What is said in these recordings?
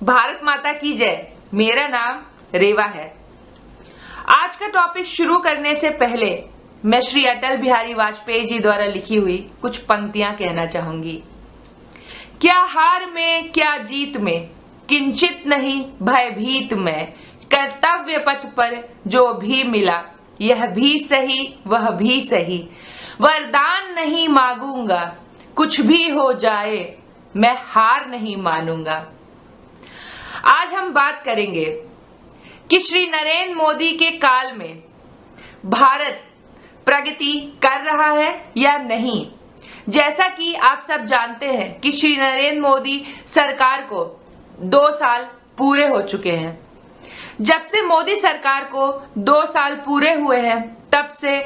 भारत माता की जय। मेरा नाम रेवा है। आज का टॉपिक शुरू करने से पहले मैं श्री अटल बिहारी वाजपेयी जी द्वारा लिखी हुई कुछ पंक्तियां कहना चाहूंगी। क्या हार में क्या जीत में, किंचित नहीं भयभीत मैं, कर्तव्य पथ पर जो भी मिला, यह भी सही वह भी सही, वरदान नहीं मांगूंगा, कुछ भी हो जाए मैं हार नहीं मानूंगा। आज हम बात करेंगे कि श्री नरेंद्र मोदी के काल में भारत प्रगति कर रहा है या नहीं। जैसा कि आप सब जानते हैं कि श्री नरेंद्र मोदी सरकार को 2 साल पूरे हो चुके हैं। जब से मोदी सरकार को 2 साल पूरे हुए हैं, तब से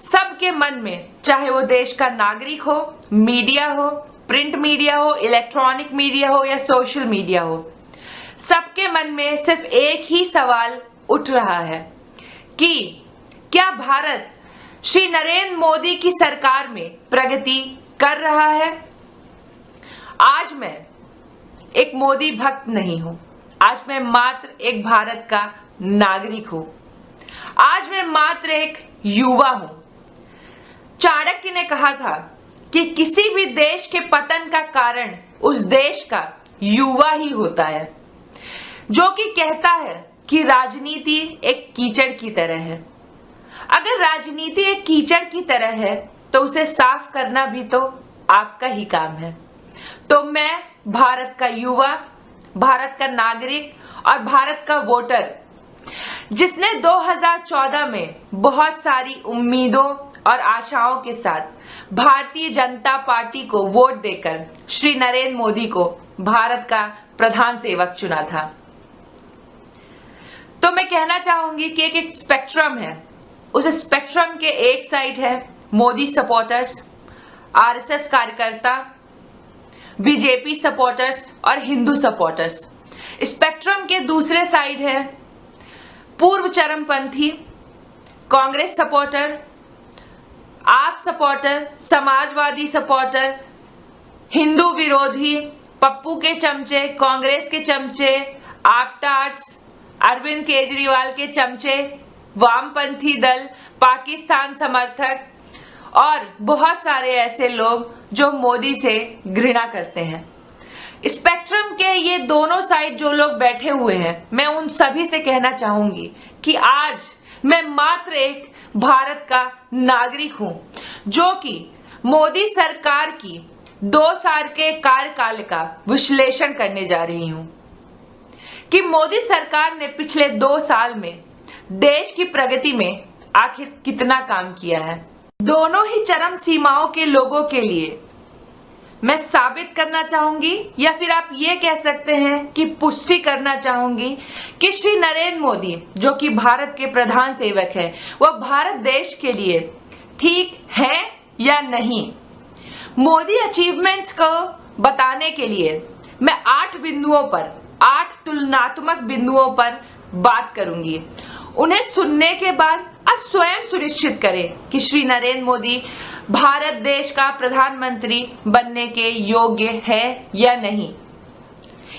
सबके मन में, चाहे वो देश का नागरिक हो, मीडिया हो, प्रिंट मीडिया हो, इलेक्ट्रॉनिक मीडिया हो या सोशल मीडिया हो, सबके मन में सिर्फ एक ही सवाल उठ रहा है कि क्या भारत श्री नरेंद्र मोदी की सरकार में प्रगति कर रहा है। आज मैं एक मोदी भक्त नहीं हूं, आज मैं मात्र एक भारत का नागरिक हूं, आज मैं मात्र एक युवा हूं। चाणक्य ने कहा था कि किसी भी देश के पतन का कारण उस देश का युवा ही होता है, जो कि कहता है कि राजनीति एक कीचड़ की तरह है। अगर राजनीति एक कीचड़ की तरह है तो उसे साफ करना भी तो आपका ही काम है। तो मैं भारत का युवा, भारत का नागरिक और भारत का वोटर, जिसने 2014 में बहुत सारी उम्मीदों और आशाओं के साथ भारतीय जनता पार्टी को वोट देकर श्री नरेंद्र मोदी को भारत का प्रधान सेवक चुना था, तो मैं कहना चाहूंगी कि एक स्पेक्ट्रम है। उस स्पेक्ट्रम के एक साइड है मोदी सपोर्टर्स, आरएसएस कार्यकर्ता, बीजेपी सपोर्टर्स और हिंदू सपोर्टर्स। स्पेक्ट्रम के दूसरे साइड है पूर्व चरमपंथी, कांग्रेस सपोर्टर, आप सपोर्टर, समाजवादी सपोर्टर, हिंदू विरोधी, पप्पू के चमचे, कांग्रेस के चमचे, आपटार्ट्स, अरविंद केजरीवाल के चमचे, वामपंथी दल, पाकिस्तान समर्थक और बहुत सारे ऐसे लोग जो मोदी से घृणा करते हैं। स्पेक्ट्रम के ये दोनों साइड जो लोग बैठे हुए हैं, मैं उन सभी से कहना चाहूंगी कि आज मैं मात्र एक भारत का नागरिक हूं, जो कि मोदी सरकार की 2 साल के कार्यकाल का विश्लेषण करने जा रही हूं कि मोदी सरकार ने पिछले 2 साल में देश की प्रगति में आखिर कितना काम किया है। दोनों ही चरम सीमाओं के लोगों के लिए मैं साबित करना चाहूंगी, या फिर आप ये कह सकते हैं कि पुष्टि करना चाहूंगी कि श्री नरेंद्र मोदी, जो कि भारत के प्रधान सेवक है, वह भारत देश के लिए ठीक है या नहीं। मोदी अचीवमेंट्स को बताने के लिए मैं 8 बिंदुओं पर, 8 तुलनात्मक बिंदुओं पर बात करूंगी। उन्हें सुनने के बाद आप स्वयं सुनिश्चित करें कि श्री नरेंद्र मोदी भारत देश का प्रधानमंत्री बनने के योग्य है या नहीं,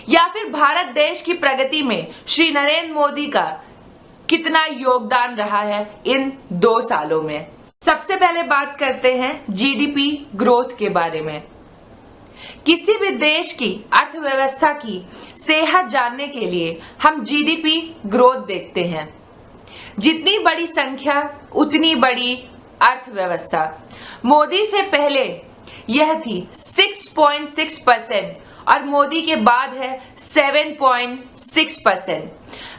या फिर भारत देश की प्रगति में श्री नरेंद्र मोदी का कितना योगदान रहा है इन 2 सालों में। सबसे पहले बात करते हैं जीडीपी ग्रोथ के बारे में। किसी भी देश की अर्थव्यवस्था की सेहत जानने के लिए हम जीडीपी ग्रोथ देखते हैं। जितनी बड़ी संख्या उतनी बड़ी अर्थव्यवस्था। मोदी से पहले यह थी 6.6% और मोदी के बाद है 7.6%।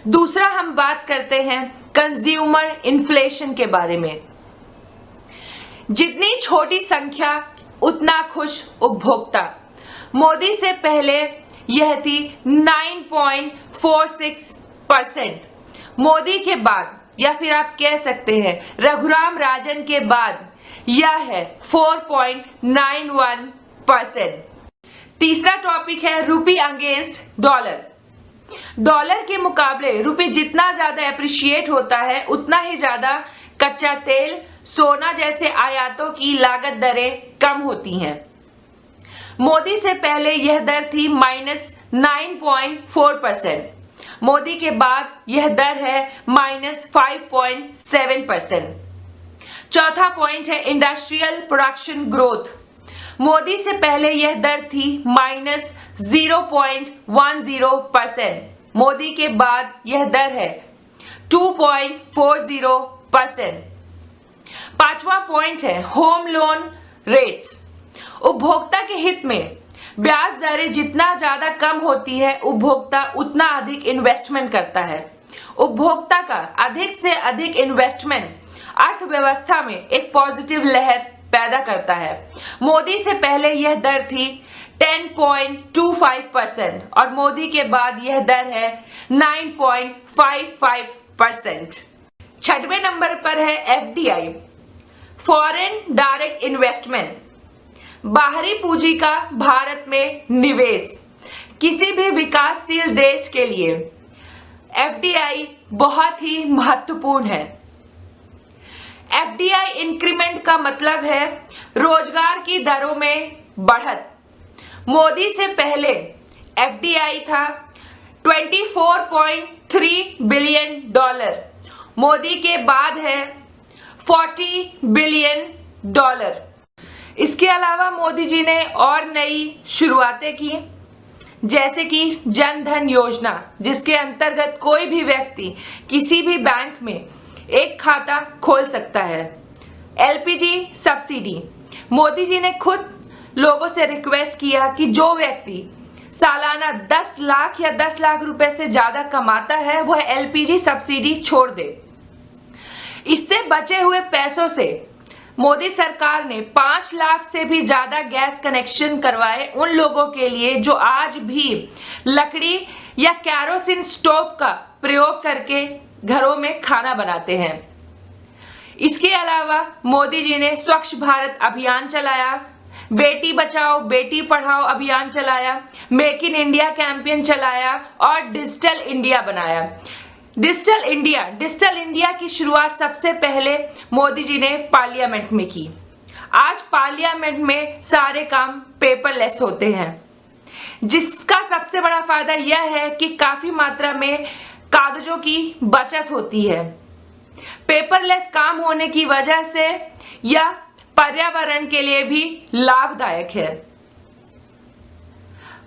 दूसरा हम बात करते हैं कंज्यूमर इन्फ्लेशन के बारे में। जितनी छोटी संख्या उतना खुश उपभोक्ता। मोदी से पहले यह थी 9.46%। मोदी के बाद, या फिर आप कह सकते हैं रघुराम राजन के बाद, यह है 4.91%। तीसरा टॉपिक है रुपी अगेंस्ट डॉलर। डॉलर के मुकाबले रुपये जितना ज्यादा एप्रिशिएट होता है, उतना ही ज्यादा कच्चा तेल, सोना जैसे आयातों की लागत दरें कम होती हैं। मोदी से पहले यह दर थी -9.4%। मोदी के बाद यह दर है -5.7%। चौथा पॉइंट है इंडस्ट्रियल प्रोडक्शन ग्रोथ। मोदी से पहले यह दर थी -0.10%। मोदी के बाद यह दर है 2.40%। पांचवा पॉइंट है होम लोन रेट्स। उपभोक्ता के हित में ब्याज दरें जितना ज्यादा कम होती है, उपभोक्ता उतना अधिक इन्वेस्टमेंट करता है। उपभोक्ता का अधिक से अधिक इन्वेस्टमेंट अर्थव्यवस्था में एक पॉजिटिव लहर पैदा करता है। मोदी से पहले यह दर थी 10.25% और मोदी के बाद यह दर है 9.55%। छठवें नंबर पर है एफडीआई, फॉरेन डायरेक्ट इन्वेस्टमेंट। बाहरी पूंजी का भारत में निवेश। किसी भी विकासशील देश के लिए एफडीआई बहुत ही महत्वपूर्ण है। एफडीआई इंक्रीमेंट का मतलब है रोजगार की दरों में बढ़त। मोदी से पहले एफडीआई था $24.3 बिलियन। मोदी के बाद है $40 बिलियन। इसके अलावा मोदी जी ने और नई शुरुआतें की, जैसे कि जन धन योजना, जिसके अंतर्गत कोई भी व्यक्ति किसी भी बैंक में एक खाता खोल सकता है। LPG subsidy. मोदी जी ने खुद लोगों से रिक्वेस्ट किया कि जो व्यक्ति सालाना 10 लाख या 10 लाख रुपए से ज्यादा कमाता है वह एलपीजी सब्सिडी छोड़ दे। इससे बचे हुए पैसों से मोदी सरकार ने 5 लाख से भी ज्यादा गैस कनेक्शन करवाए उन लोगों के लिए जो आज भी लकड़ी या कैरोसिन स्टोव का प्रयोग करके घरों में खाना बनाते हैं। इसके अलावा मोदी जी ने स्वच्छ भारत अभियान चलाया, बेटी बचाओ बेटी पढ़ाओ अभियान चलाया, मेक इन इंडिया कैंपेन चलाया और डिजिटल इंडिया बनाया। डिजिटल इंडिया की शुरुआत सबसे पहले मोदी जी ने पार्लियामेंट में की। आज पार्लियामेंट में सारे काम पेपरलेस होते हैं, जिसका सबसे बड़ा फायदा यह है कि काफी मात्रा में कागजों की बचत होती है। पेपरलेस काम होने की वजह से यह पर्यावरण के लिए भी लाभदायक है।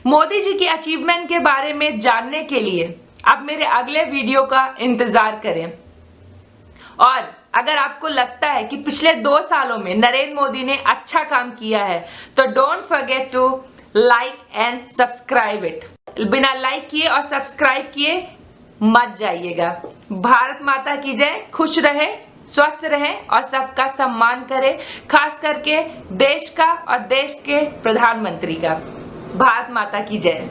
मोदी जी की अचीवमेंट के बारे में जानने के लिए आप मेरे अगले वीडियो का इंतजार करें। और अगर आपको लगता है कि पिछले 2 सालों में नरेंद्र मोदी ने अच्छा काम किया है तो don't forget to like and subscribe it. बिना लाइक किए और सब्सक्राइब किए मत जाइएगा। भारत माता की जय। खुश रहे, स्वस्थ रहे और सबका सम्मान करें, खास करके देश का और देश के प्रधानमंत्री का। भारत माता की जय।